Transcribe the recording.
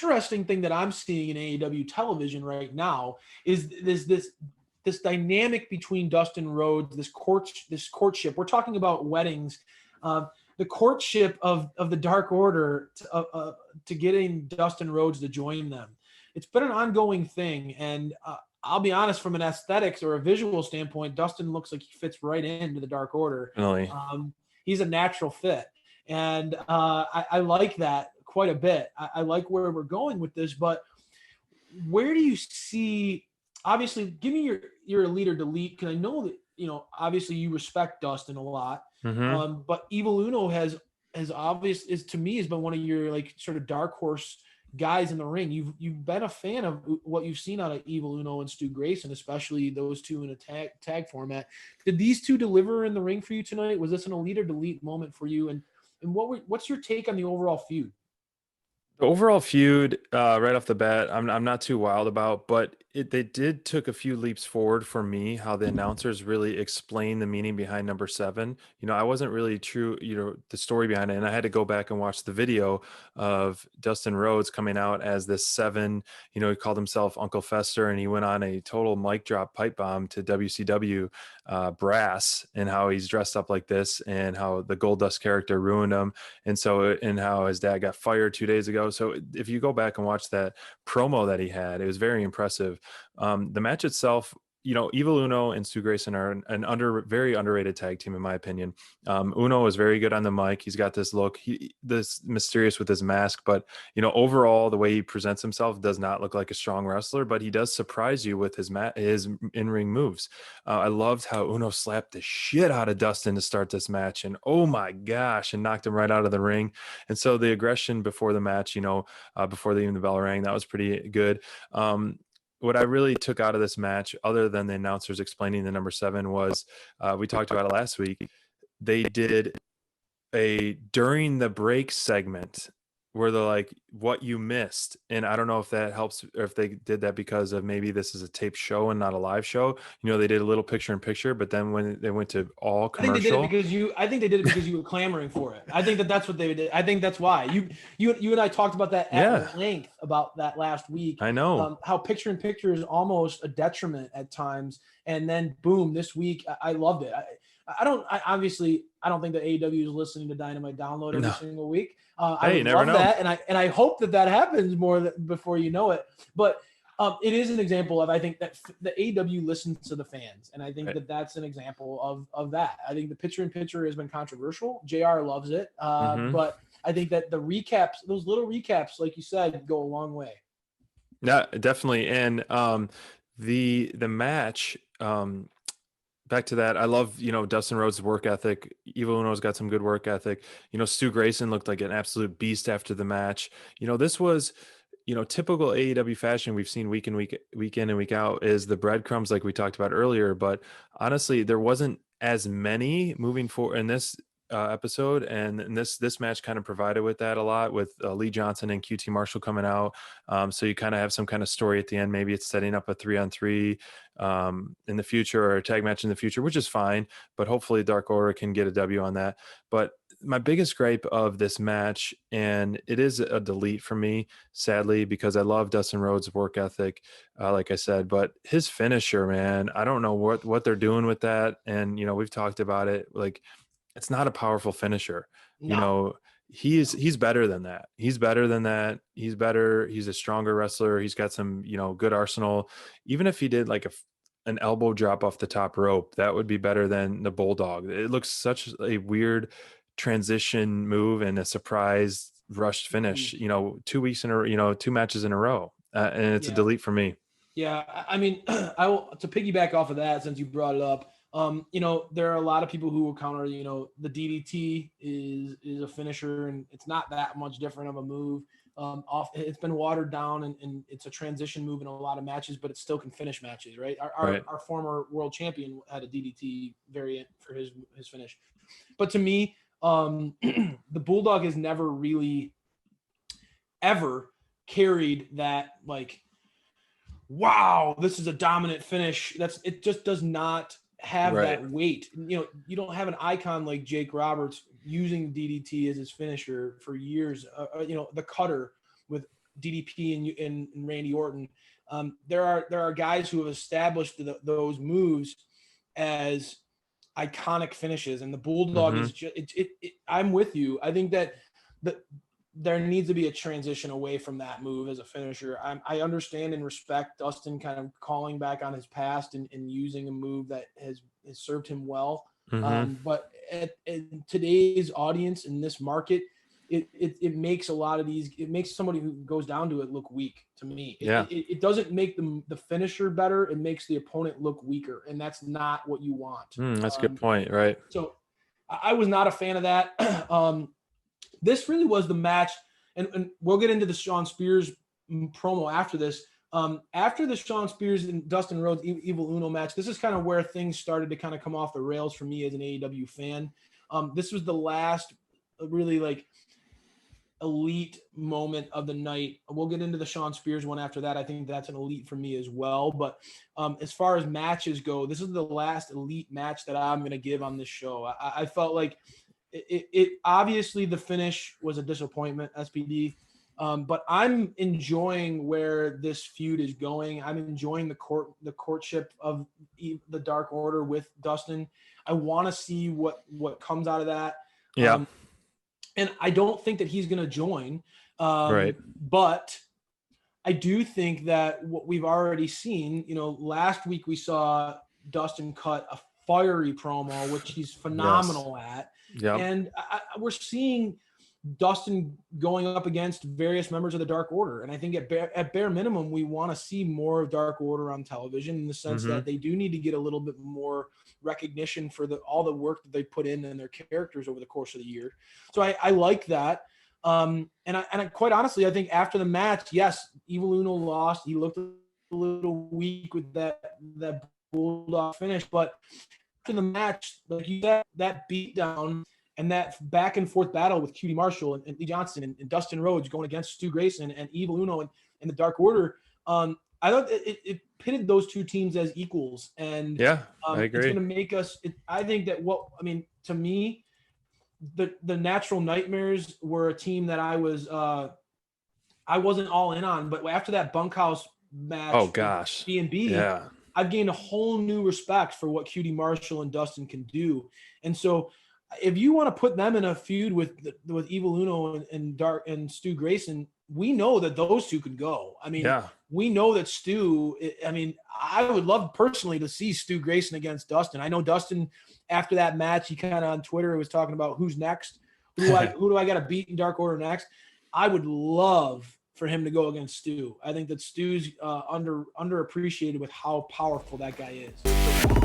interesting thing that I'm seeing in AEW television right now is this dynamic between Dustin Rhodes, this courtship. We're talking about weddings, the courtship of the Dark Order to getting Dustin Rhodes to join them. It's been an ongoing thing, and I'll be honest, from an aesthetics or a visual standpoint, Dustin looks like he fits right into the Dark Order. Really? He's a natural fit, and I like that quite a bit. I like where we're going with this, but where do you see? Obviously, give me your lead or delete, because I know that obviously you respect Dustin a lot, but Evil Uno has to me has been one of your like sort of dark horse guys in the ring. You've been a fan of what you've seen out of Evil Uno and Stu Grayson, especially those two in a tag format. Did these two deliver in the ring for you tonight? Was this an elite or delete moment for you? And what's your take on the overall feud? The overall feud, right off the bat, I'm not too wild about, but they took a few leaps forward for me. How the announcers really explained the meaning behind number 7. I wasn't really true, the story behind it, and I had to go back and watch the video of Dustin Rhodes coming out as this 7. He called himself Uncle Fester, and he went on a total mic drop pipe bomb to WCW brass, and how he's dressed up like this, and how the Goldust character ruined him, and how his dad got fired 2 days ago. So if you go back and watch that promo that he had, it was very impressive. The match itself, Evil Uno and Stu Grayson are an very underrated tag team, in my opinion. Uno is very good on the mic. He's got this look, this mysterious with his mask, but overall, the way he presents himself does not look like a strong wrestler, but he does surprise you with his in-ring moves. I loved how Uno slapped the shit out of Dustin to start this match, and oh my gosh, and knocked him right out of the ring. And so the aggression before the match, before even the bell rang, that was pretty good. What I really took out of this match, other than the announcers explaining the number 7, was we talked about it last week. They did a during the break segment where they're like, what you missed. And I don't know if that helps, or if they did that because of maybe this is a taped show and not a live show. They did a little picture in picture, but then when they went to all commercial, I think they did it because you were clamoring for it. I think that's what they did. I think that's why you and I talked about that at length about that last week. I know how picture in picture is almost a detriment at times. And then boom, this week, I loved it. I don't think that AEW is listening to Dynamite Download every single week. I would love that, and I hope that happens before you know it. But it is an example of, I think, that the AEW listens to the fans, and I think that's an example of that. I think the picture in picture has been controversial. JR loves it, but I think that the recaps, those little recaps, like you said, go a long way. Yeah, definitely. And the match. Back to that, I love, Dustin Rhodes' work ethic. Evil Uno's got some good work ethic. Stu Grayson looked like an absolute beast after the match. This was, typical AEW fashion we've seen week in and week out, is the breadcrumbs like we talked about earlier. But honestly, there wasn't as many moving forward in this episode, and this match kind of provided with that a lot, with Lee Johnson and QT Marshall coming out. So you kind of have some kind of story at the end. Maybe it's setting up a 3-on-3 in the future, or a tag match in the future, which is fine, but hopefully Dark Order can get a W on that. But my biggest gripe of this match, and it is a delete for me, sadly, because I love Dustin Rhodes' work ethic, like I said, but his finisher, man, I don't know what they're doing with that. And we've talked about it, like, it's not a powerful finisher. No. He's better than that. He's better than that. He's better. He's a stronger wrestler. He's got some, good arsenal. Even if he did like an elbow drop off the top rope, that would be better than the bulldog. It looks such a weird transition move and a surprise rushed finish, 2 weeks in a 2 matches in a row. And it's a delete for me. Yeah. I mean, to piggyback off of that, since you brought it up, there are a lot of people who will counter, the DDT is a finisher, and it's not that much different of a move. It's been watered down, and it's a transition move in a lot of matches, but it still can finish matches, right? Our former world champion had a DDT variant for his finish. But to me, the Bulldog has never really ever carried that, like, wow, this is a dominant finish. It just does not have that weight. You don't have an icon like Jake Roberts using DDT as his finisher for years. The cutter with DDP and Randy Orton. There are guys who have established those moves as iconic finishes, and the Bulldog is just I'm with you. I think that there needs to be a transition away from that move as a finisher. I understand and respect Dustin kind of calling back on his past and using a move that has served him well. But in today's audience in this market, it makes a lot of these, it makes somebody who goes down to it look weak to me. It doesn't make the finisher better. It makes the opponent look weaker. And that's not what you want. That's a good point. Right. So I was not a fan of that. This really was the match. And we'll get into the Shawn Spears promo after this. After the Shawn Spears and Dustin Rhodes Evil Uno match, this is kind of where things started to kind of come off the rails for me as an AEW fan. This was the last really like elite moment of the night. We'll get into the Shawn Spears one after that. I think that's an elite for me as well. But as far as matches go, this is the last elite match that I'm going to give on this show. I felt like it obviously the finish was a disappointment, SPD. But I'm enjoying where this feud is going. I'm enjoying the courtship of the Dark Order with Dustin. I want to see what comes out of that. Yeah. And I don't think that he's going to join. Right. But I do think that what we've already seen, last week we saw Dustin cut a fiery promo, which he's phenomenal at. Yeah. And we're seeing Dustin going up against various members of the Dark Order. And I think at bare minimum, we want to see more of Dark Order on television in the sense that they do need to get a little bit more recognition for all the work that they put in their characters over the course of the year. So I like that. And I quite honestly, I think after the match, yes, Evil Uno lost. He looked a little weak with that Bulldog finish, but after the match, like you said, that beatdown and that back and forth battle with QT Marshall and Lee Johnson and Dustin Rhodes going against Stu Grayson and Evil Uno and the Dark Order, I thought it pitted those two teams as equals. And I agree. It's going to make us. I think that to me, the Natural Nightmares were a team that I wasn't all in on, but after that bunkhouse match, oh gosh, B&B, I've gained a whole new respect for what QT Marshall and Dustin can do. And so if you want to put them in a feud with Evil Uno and Stu Grayson, we know that those two can go. I mean, we know that Stu, I would love personally to see Stu Grayson against Dustin. I know Dustin, after that match, he kind of on Twitter was talking about who's next. Who do I got to beat in Dark Order next? I would love for him to go against Stu. I think that Stu's underappreciated with how powerful that guy is.